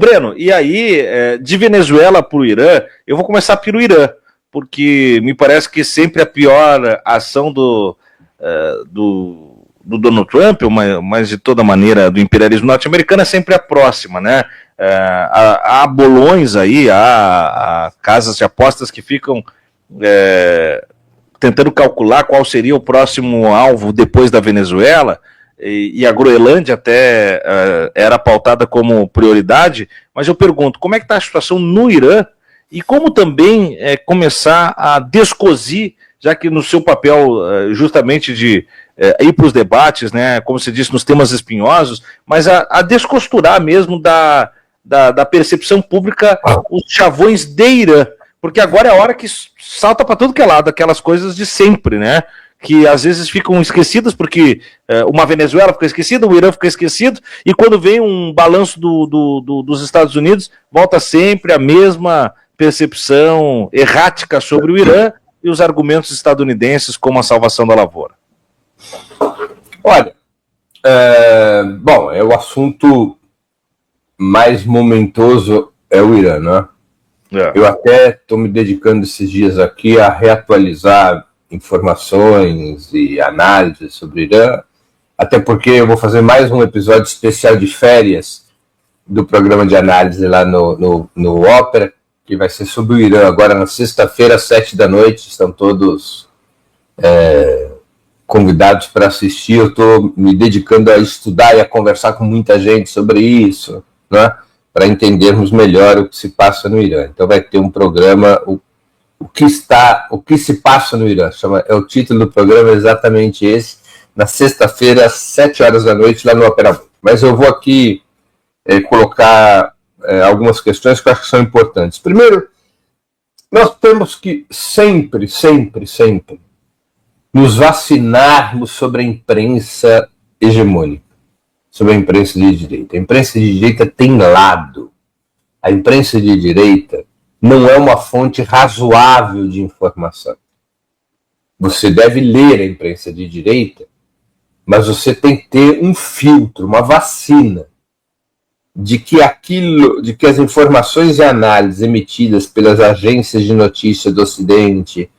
Breno, e aí, de Venezuela para o Irã, eu vou começar pelo Irã, porque me parece que sempre a pior ação do Donald Trump, mas de toda maneira do imperialismo norte-americano, é sempre a próxima, né? Há bolões aí, há casas de apostas que ficam tentando calcular qual seria o próximo alvo depois da Venezuela, e a Groenlândia até era pautada como prioridade, mas eu pergunto, como é que está a situação no Irã e como também começar a descosir, já que no seu papel justamente de ir para os debates, né, como se disse, nos temas espinhosos, mas a descosturar mesmo da percepção pública os chavões de Irã, porque agora é a hora que salta para tudo que é lado, aquelas coisas de sempre, né, que às vezes ficam esquecidas, porque uma Venezuela fica esquecida, o Irã fica esquecido, e quando vem um balanço dos Estados Unidos, volta sempre a mesma percepção errática sobre o Irã e os argumentos estadunidenses como a salvação da lavoura. Olha, bom, o assunto mais momentoso é o Irã, né? Eu até estou me dedicando esses dias aqui a reatualizar informações e análises sobre o Irã, até porque eu vou fazer mais um episódio especial de férias do programa de análise lá no Ópera, que vai ser sobre o Irã, agora na sexta-feira, às 7 da noite, estão todos convidados para assistir. Eu estou me dedicando a estudar e a conversar com muita gente sobre isso, né, para entendermos melhor o que se passa no Irã. Então vai ter um programa, o que se passa no Irã, o título do programa é exatamente esse, na sexta-feira, às 7 da noite, lá no Opera. Mas eu vou aqui colocar algumas questões que eu acho que são importantes. Primeiro, nós temos que sempre nos vacinarmos sobre a imprensa hegemônica, sobre a imprensa de direita. A imprensa de direita tem lado. A imprensa de direita não é uma fonte razoável de informação. Você deve ler a imprensa de direita, mas você tem que ter um filtro, uma vacina, de que as informações e análises emitidas pelas agências de notícia do Ocidente,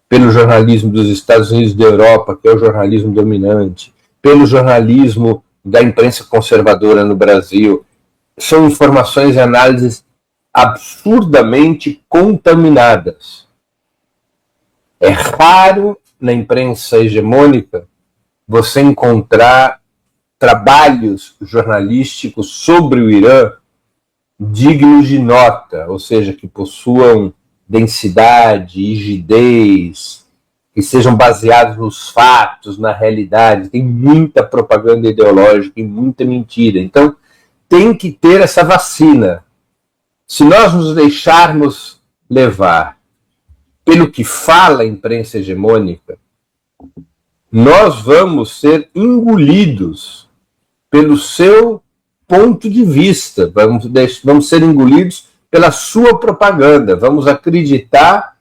pelo jornalismo dos Estados Unidos e da Europa, que é o jornalismo dominante, pelo jornalismo da imprensa conservadora no Brasil, são informações e análises absurdamente contaminadas. É raro na imprensa hegemônica você encontrar trabalhos jornalísticos sobre o Irã dignos de nota, ou seja, que possuam densidade, rigidez, que sejam baseados nos fatos, na realidade. Tem muita propaganda ideológica e muita mentira. Então, tem que ter essa vacina. Se nós nos deixarmos levar pelo que fala a imprensa hegemônica, nós vamos ser engolidos pelo seu ponto de vista, vamos ser engolidos pela sua propaganda, vamos acreditar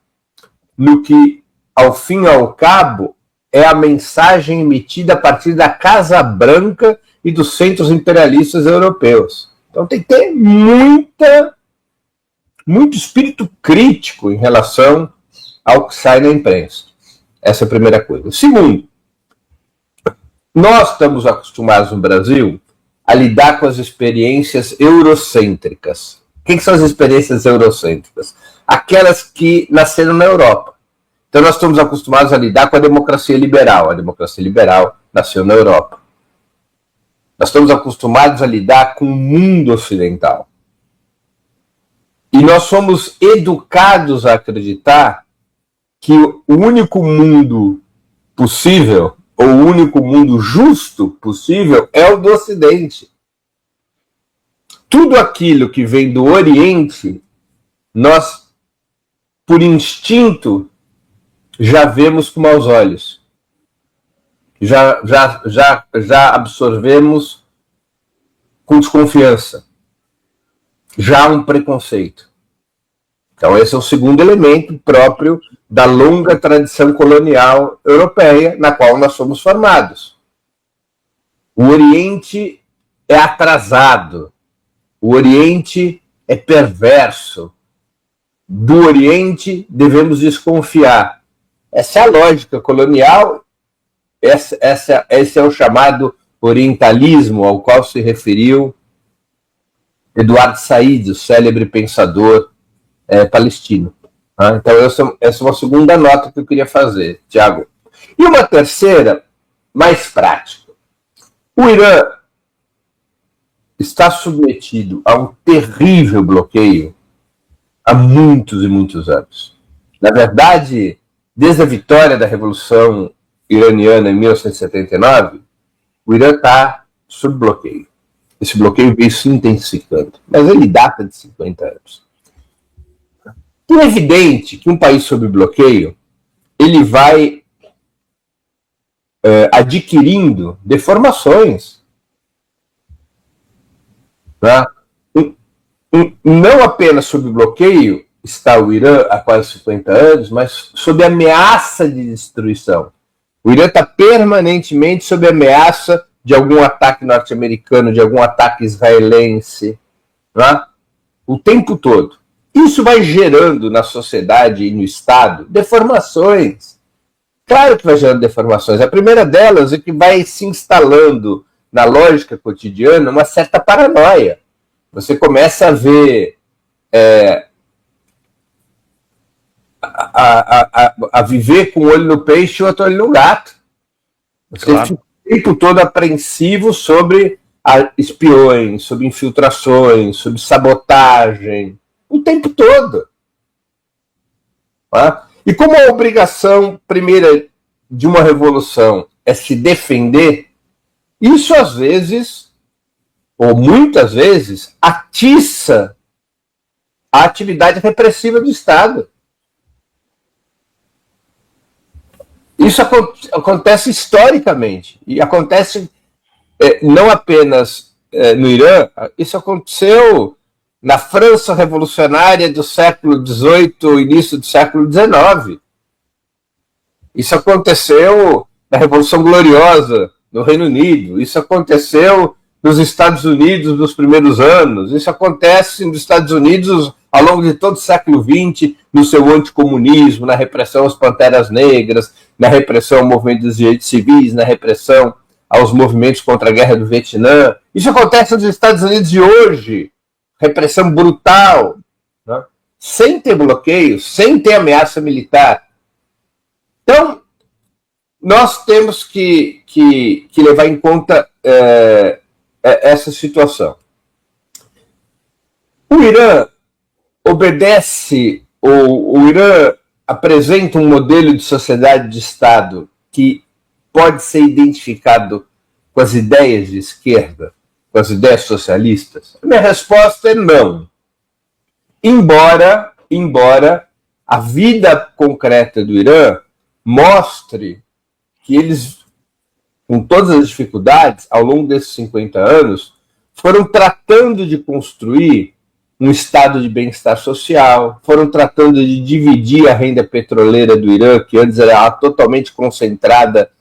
no que, ao fim e ao cabo, é a mensagem emitida a partir da Casa Branca e dos centros imperialistas europeus. Então tem que ter muito espírito crítico em relação ao que sai na imprensa. Essa é a primeira coisa. Segundo, nós estamos acostumados no Brasil a lidar com as experiências eurocêntricas. O que são as experiências eurocêntricas? Aquelas que nasceram na Europa. Então nós estamos acostumados a lidar com a democracia liberal. A democracia liberal nasceu na Europa. Nós estamos acostumados a lidar com o mundo ocidental. E nós somos educados a acreditar que o único mundo possível, ou o único mundo justo possível, é o do Ocidente. Tudo aquilo que vem do Oriente, nós, por instinto, já vemos com maus olhos. Já absorvemos com desconfiança. Já há um preconceito. Então esse é o segundo elemento próprio da longa tradição colonial europeia na qual nós somos formados. O Oriente é atrasado o Oriente é perverso, do Oriente devemos desconfiar. Essa é a lógica colonial, esse é o chamado orientalismo ao qual se referiu Eduardo Said, o célebre pensador palestino. Então, essa é uma segunda nota que eu queria fazer, Tiago. E uma terceira, mais prática. O Irã está submetido a um terrível bloqueio há muitos e muitos anos. Na verdade, desde a vitória da Revolução Iraniana em 1979, o Irã está sob bloqueio. Esse bloqueio veio se intensificando, mas ele data de 50 anos. É evidente que um país sob bloqueio, ele vai adquirindo deformações. Né? Não apenas sob bloqueio está o Irã há quase 50 anos, mas sob ameaça de destruição. O Irã está permanentemente sob ameaça de algum ataque norte-americano, de algum ataque israelense, né? O tempo todo. Isso vai gerando na sociedade e no Estado deformações. Claro que vai gerando deformações. A primeira delas é que vai se instalando na lógica cotidiana uma certa paranoia. Você começa a ver a viver com um olho no peixe e outro olho no gato. Você fica o tempo todo apreensivo sobre espiões, sobre infiltrações, sobre sabotagem, o tempo todo. Tá? E como a obrigação primeira de uma revolução é se defender, isso às vezes, ou muitas vezes, atiça a atividade repressiva do Estado. Isso acontece historicamente, e acontece não apenas no Irã, isso aconteceu na França revolucionária do século XVIII, início do século XIX. Isso aconteceu na Revolução Gloriosa no Reino Unido, isso aconteceu nos Estados Unidos nos primeiros anos, isso acontece nos Estados Unidos ao longo de todo o século XX, no seu anticomunismo, na repressão às Panteras Negras, na repressão ao movimento dos direitos civis, na repressão aos movimentos contra a guerra do Vietnã. Isso acontece nos Estados Unidos de hoje, repressão brutal, né? Sem ter bloqueio, sem ter ameaça militar. Então, nós temos que levar em conta essa situação. O Irã obedece, o Irã apresenta um modelo de sociedade de Estado que pode ser identificado com as ideias de esquerda, com as ideias socialistas? A minha resposta é não. Embora a vida concreta do Irã mostre que eles, com todas as dificuldades, ao longo desses 50 anos, foram tratando de construir um estado de bem-estar social, foram tratando de dividir a renda petroleira do Irã, que antes era totalmente concentrada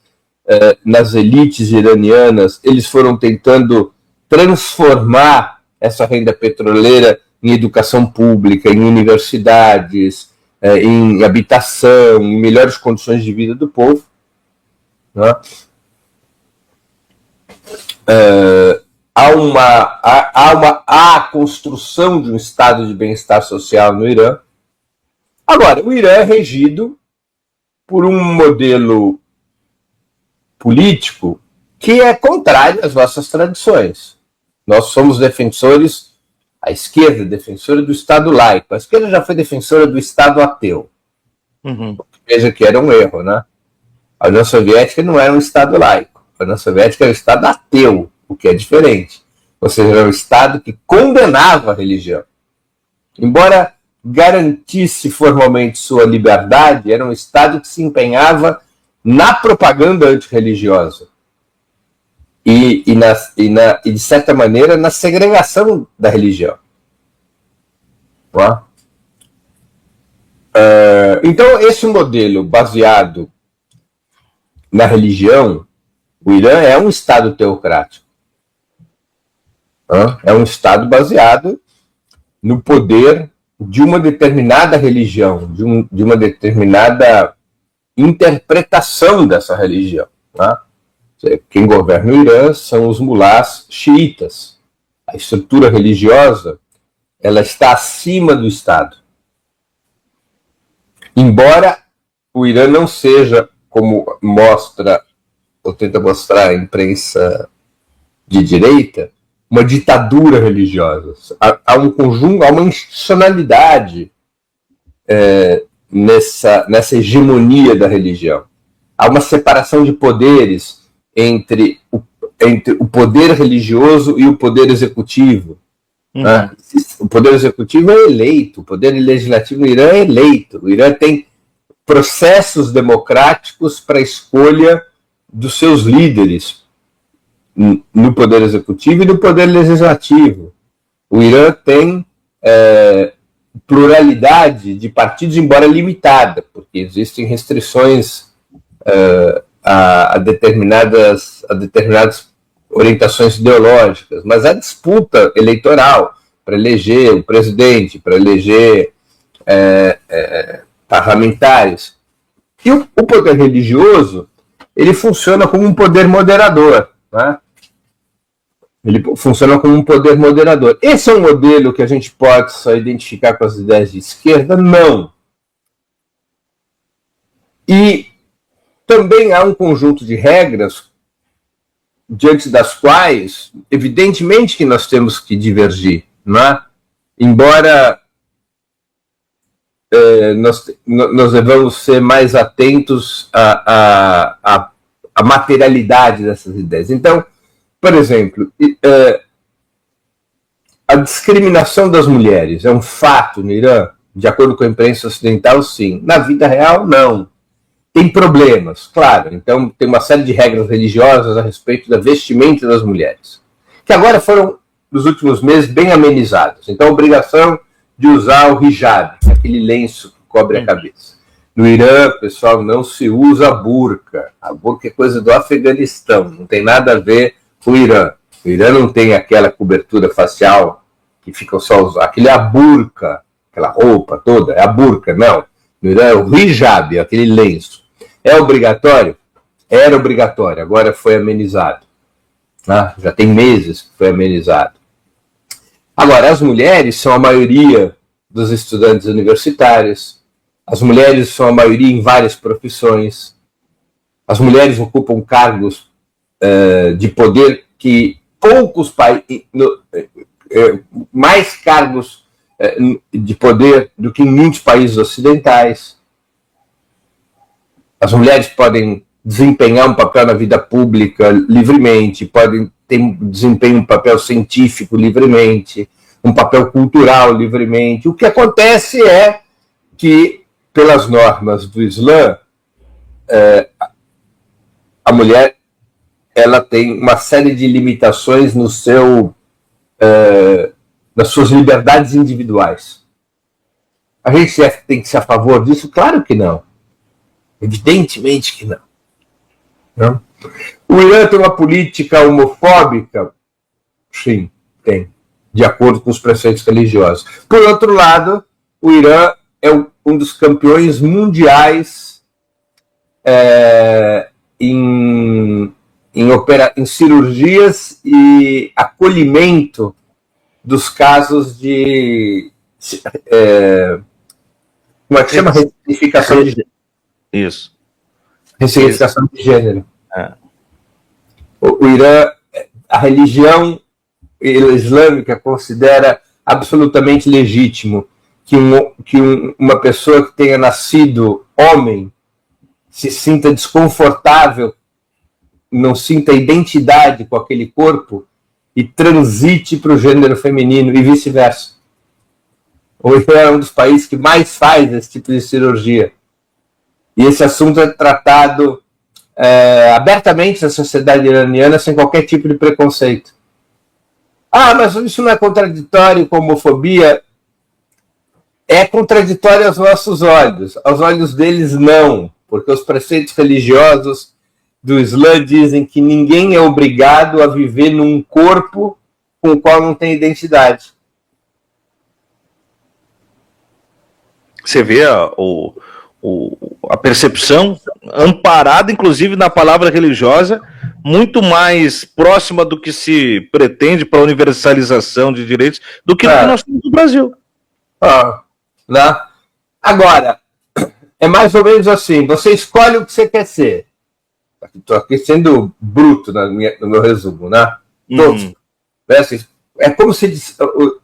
nas elites iranianas. Eles foram tentando transformar essa renda petroleira em educação pública, em universidades, em habitação, em melhores condições de vida do povo. Né? Há a construção de um estado de bem-estar social no Irã. Agora, o Irã é regido por um modelo político que é contrário às nossas tradições. Nós somos defensores, a esquerda é defensora do Estado laico, a esquerda já foi defensora do Estado ateu. Veja que era um erro, né? A União Soviética não era um Estado laico, a União Soviética era um Estado ateu, o que é diferente. Ou seja, era um Estado que condenava a religião. Embora garantisse formalmente sua liberdade, era um Estado que se empenhava na propaganda antirreligiosa e de certa maneira, na segregação da religião. Então, esse modelo baseado na religião, o Irã é um Estado teocrático. É um Estado baseado no poder de uma determinada religião, de uma determinada interpretação dessa religião. Tá? Quem governa o Irã são os mulás xiitas. A estrutura religiosa ela está acima do Estado. Embora o Irã não seja, como mostra ou tenta mostrar a imprensa de direita, uma ditadura religiosa. Há um conjunto, há uma institucionalidade nessa hegemonia da religião. Há uma separação de poderes entre o poder religioso e o poder executivo. Né? O poder executivo é eleito, o poder legislativo no Irã é eleito. O Irã tem processos democráticos para a escolha dos seus líderes no poder executivo e no poder legislativo. O Irã tem pluralidade de partidos, embora limitada, porque existem restrições a determinadas orientações ideológicas, mas a disputa eleitoral para eleger o presidente, para eleger parlamentares. E o poder religioso, ele funciona como um poder moderador, né? Ele funciona como um poder moderador. Esse é um modelo que a gente pode só identificar com as ideias de esquerda? Não. E também há um conjunto de regras diante das quais, evidentemente que nós temos que divergir, né? Embora nós devamos ser mais atentos à materialidade dessas ideias. Então, por exemplo, a discriminação das mulheres é um fato no Irã, de acordo com a imprensa ocidental, sim. Na vida real, não. Tem problemas, claro. Então, tem uma série de regras religiosas a respeito da vestimenta das mulheres, que agora foram, nos últimos meses, bem amenizadas. Então, a obrigação de usar o hijab, aquele lenço que cobre a cabeça. No Irã, pessoal, não se usa a burca. A burca é coisa do Afeganistão, não tem nada a ver com o Irã. O Irã não tem aquela cobertura facial que ficam só usando. Aquilo é a burca, aquela roupa toda, é a burca, não. No Irã é o hijab, aquele lenço. É obrigatório? Era obrigatório, agora foi amenizado. Já tem meses que foi amenizado. Agora, as mulheres são a maioria dos estudantes universitários, as mulheres são a maioria em várias profissões, as mulheres ocupam cargos de poder que poucos países, mais cargos de poder do que em muitos países ocidentais. As mulheres podem desempenhar um papel na vida pública livremente, podem desempenhar um papel científico livremente, um papel cultural livremente. O que acontece é que, pelas normas do Islã, a mulher ela tem uma série de limitações nas suas liberdades individuais. A gente tem que ser a favor disso? Claro que não. Evidentemente que não. Não? O Irã tem uma política homofóbica? Sim, tem, de acordo com os preceitos religiosos. Por outro lado, o Irã é um dos campeões mundiais em cirurgias e acolhimento dos casos de como é que chama? Ressignificação de gênero. Isso. Ressignificação de gênero. O Irã, a religião islâmica considera absolutamente legítimo que uma pessoa que tenha nascido homem se sinta desconfortável, não sinta identidade com aquele corpo e transite para o gênero feminino e vice-versa. O Irã é um dos países que mais faz esse tipo de cirurgia. E esse assunto é tratado abertamente na sociedade iraniana sem qualquer tipo de preconceito. Mas isso não é contraditório com a homofobia? É contraditório aos nossos olhos. Aos olhos deles, não. Porque os preceitos religiosos do Islã dizem que ninguém é obrigado a viver num corpo com o qual não tem identidade. Você vê a percepção amparada, inclusive, na palavra religiosa, muito mais próxima do que se pretende para a universalização de direitos do que no que nós temos no Brasil. Né? Agora, é mais ou menos assim, você escolhe o que você quer ser. Estou aqui sendo bruto no meu resumo, né? Todos. É como se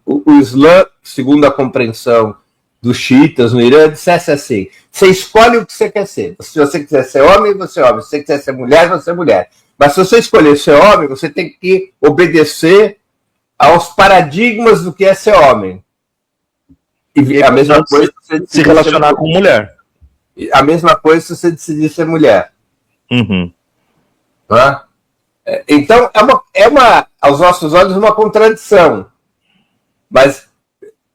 o Islã, segundo a compreensão dos xiitas no Irã, dissesse assim: você escolhe o que você quer ser. Se você quiser ser homem, você é homem. Se você quiser ser mulher, você é mulher. Mas se você escolher ser homem, você tem que obedecer aos paradigmas do que é ser homem. E a mesma coisa se relacionar com mulher. A mesma coisa se você decidir ser mulher. Né? Então, aos nossos olhos, uma contradição. Mas,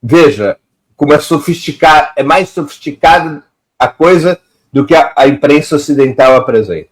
veja, como é mais sofisticada a coisa do que a imprensa ocidental apresenta.